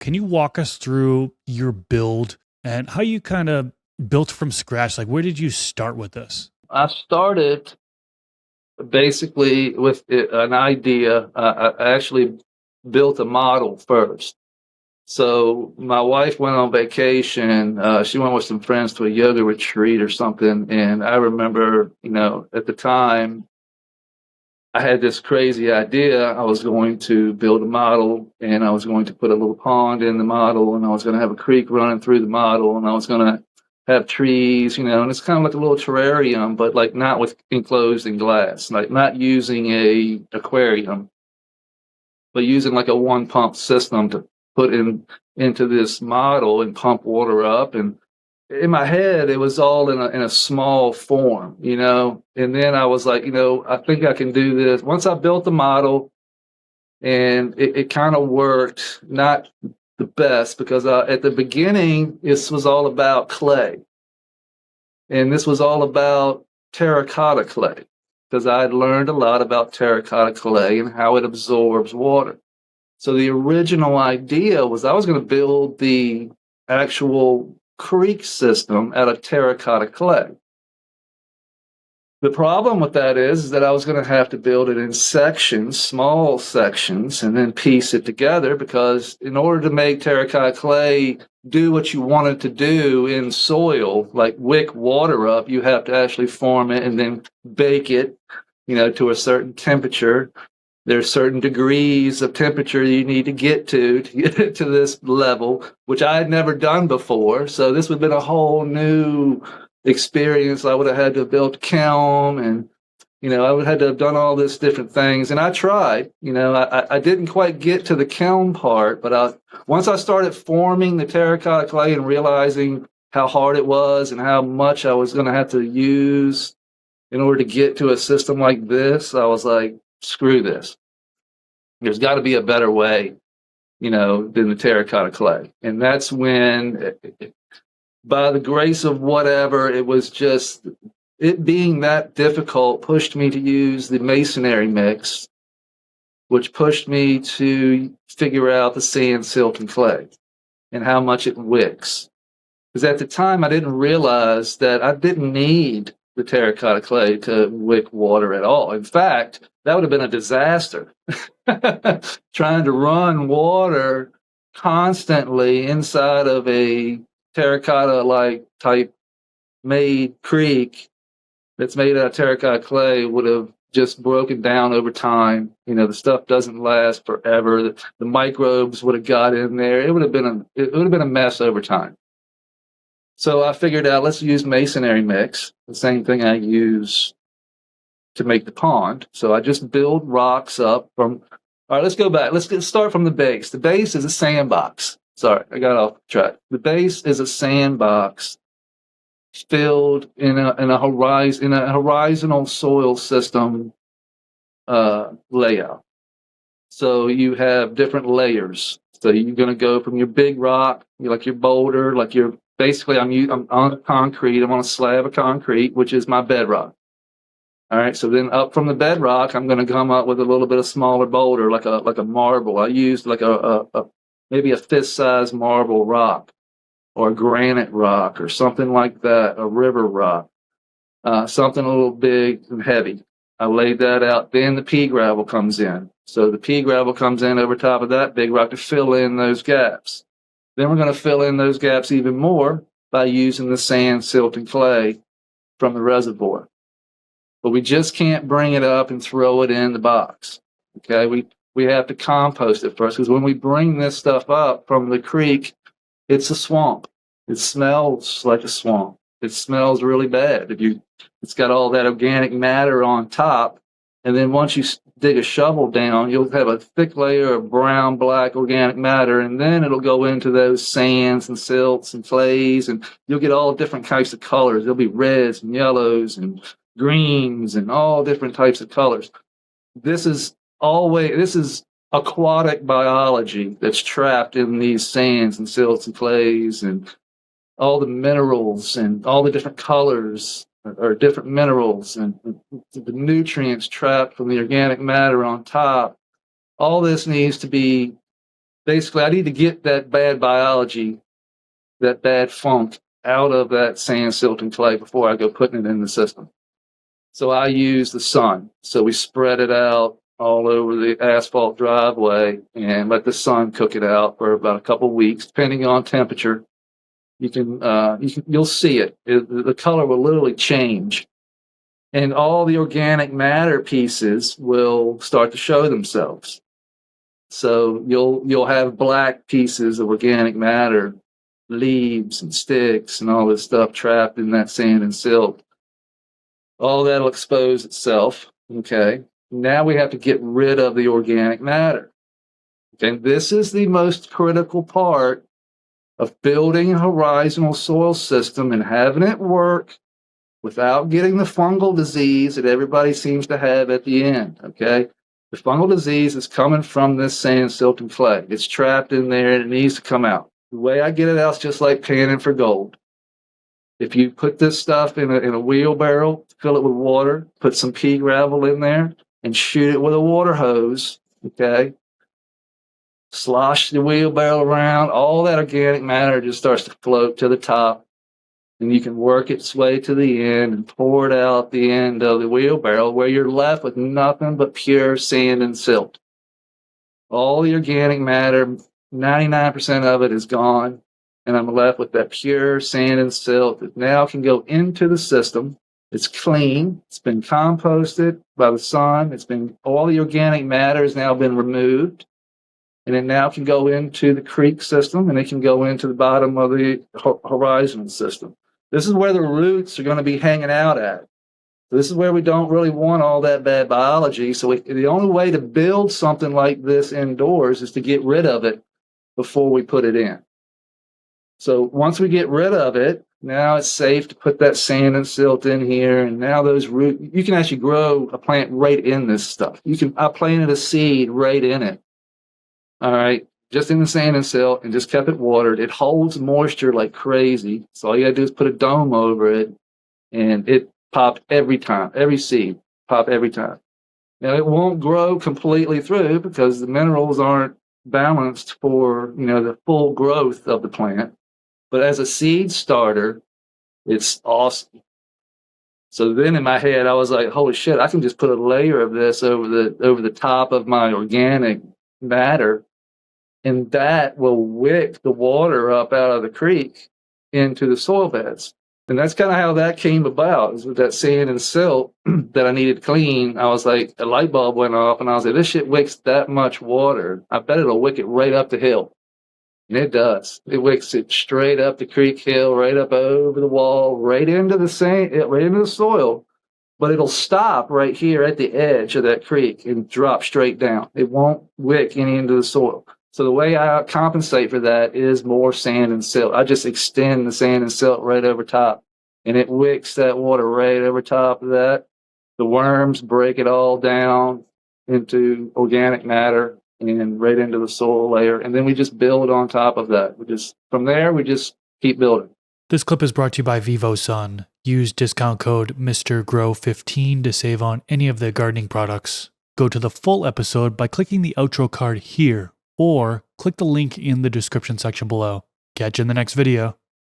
Can you walk us through your build and how you kind of built from scratch? Like, where did you start with this? I started basically with an idea. I actually built a model first. So my wife went on vacation. She went with some friends to a yoga retreat or something. And I remember, at the time, I had this crazy idea. I was going to build a model and I was going to put a little pond in the model and I was going to have a creek running through the model and I was going to have trees, and it's kind of like a little terrarium, but like not with enclosed in glass, like not using a aquarium, but using like a one pump system to put into this model and pump water up. And in my head, it was all in a small form, and then I was like, I think I can do this. Once I built the model, and it kind of worked, not the best, because at the beginning, this was all about clay. And this was all about terracotta clay, because I had learned a lot about terracotta clay and how it absorbs water. So the original idea was I was going to build the actual creek system out of terracotta clay. The problem with that is that I was going to have to build it in sections, small sections, and then piece it together, because in order to make terracotta clay do what you want it to do in soil, like wick water up, you have to actually form it and then bake it, to a certain temperature. There's certain degrees of temperature you need to get to this level, which I had never done before. So this would have been a whole new experience. I would have had to have built a kiln, and I would have had to have done all this different things. And I tried. I didn't quite get to the kiln part, but once I started forming the terracotta clay and realizing how hard it was and how much I was going to have to use in order to get to a system like this, I was like, screw this. There's got to be a better way, than the terracotta clay. And that's when, by the grace of whatever, it was just, it being that difficult pushed me to use the masonry mix, which pushed me to figure out the sand, silt, and clay and how much it wicks. Because at the time, I didn't realize that I didn't need the terracotta clay to wick water at all. In fact, that would have been a disaster. Trying to run water constantly inside of a terracotta-like type made creek that's made out of terracotta clay would have just broken down over time. The stuff doesn't last forever. The microbes would have got in there. It would have been a mess over time. So I figured out, let's use masonry mix, the same thing I use to make the pond. So I just build rocks up from. All right, let's go back. Let's start from the base. The base is a sandbox. Sorry, I got off track. The base is a sandbox filled in a horizontal soil system layout. So you have different layers. So you're going to go from your big rock, like your boulder, like your basically I'm on concrete. I'm on a slab of concrete, which is my bedrock. All right, so then up from the bedrock, I'm going to come up with a little bit of smaller boulder, like a marble. I used like a maybe a fist-sized marble rock, or a granite rock, or something like that, a river rock, something a little big and heavy. I laid that out. Then the pea gravel comes in. So the pea gravel comes in over top of that big rock to fill in those gaps. Then we're going to fill in those gaps even more by using the sand, silt, and clay from the reservoir. But we just can't bring it up and throw it in the box. Okay, we have to compost it first, because when we bring this stuff up from the creek, it's a swamp. It smells like a swamp. It smells really bad. It's got all that organic matter on top, and then once you dig a shovel down, you'll have a thick layer of brown, black organic matter, and then it'll go into those sands and silts and clays, and you'll get all different types of colors. There'll be reds and yellows and greens and all different types of colors. This is aquatic biology that's trapped in these sands and silts and clays, and all the minerals and all the different colors or different minerals and the nutrients trapped from the organic matter on top. All this needs to be basically, I need to get that bad biology, that bad funk out of that sand, silt, and clay before I go putting it in the system. So I use the sun. So we spread it out all over the asphalt driveway and let the sun cook it out for about a couple of weeks, depending on temperature. You'll see it. The color will literally change, and all the organic matter pieces will start to show themselves. So you'll have black pieces of organic matter, leaves and sticks and all this stuff trapped in that sand and silt. All that'll expose itself. Okay. Now we have to get rid of the organic matter. Okay. This is the most critical part of building a horizontal soil system and having it work without getting the fungal disease that everybody seems to have at the end. Okay. The fungal disease is coming from this sand, silt, and clay. It's trapped in there and it needs to come out. The way I get it out is just like panning for gold. If you put this stuff in a wheelbarrow, fill it with water, put some pea gravel in there, and shoot it with a water hose, okay? Slosh the wheelbarrow around, all that organic matter just starts to float to the top, and you can work its way to the end and pour it out the end of the wheelbarrow where you're left with nothing but pure sand and silt. All the organic matter, 99% of it is gone, and I'm left with that pure sand and silt that now can go into the system. It's clean. It's been composted by the sun. All the organic matter has now been removed, and it now can go into the creek system, and it can go into the bottom of the horizon system. This is where the roots are going to be hanging out at. This is where we don't really want all that bad biology. So the only way to build something like this indoors is to get rid of it before we put it in. So once we get rid of it, now it's safe to put that sand and silt in here. And now those roots, you can actually grow a plant right in this stuff. I planted a seed right in it. All right. Just in the sand and silt, and just kept it watered. It holds moisture like crazy. So all you gotta do is put a dome over it, and it popped every time. Every seed popped every time. Now it won't grow completely through because the minerals aren't balanced for the full growth of the plant. But as a seed starter, it's awesome. So then in my head, I was like, holy shit, I can just put a layer of this over the top of my organic matter, and that will wick the water up out of the creek into the soil beds. And that's kind of how that came about, is with that sand and silt that I needed clean. I was like, a light bulb went off, and I was like, this shit wicks that much water. I bet it'll wick it right up the hill. And it does. It wicks it straight up the creek hill, right up over the wall, right into the sand, right into the soil. But it'll stop right here at the edge of that creek and drop straight down. It won't wick any into the soil. So the way I compensate for that is more sand and silt. I just extend the sand and silt right over top, and it wicks that water right over top of that. The worms break it all down into organic matter and right into the soil layer, and then we just build on top of that. From there, we just keep building. This clip is brought to you by VivoSun. Use discount code MrGrow15 to save on any of their gardening products. Go to the full episode by clicking the outro card here, or click the link in the description section below. Catch you in the next video.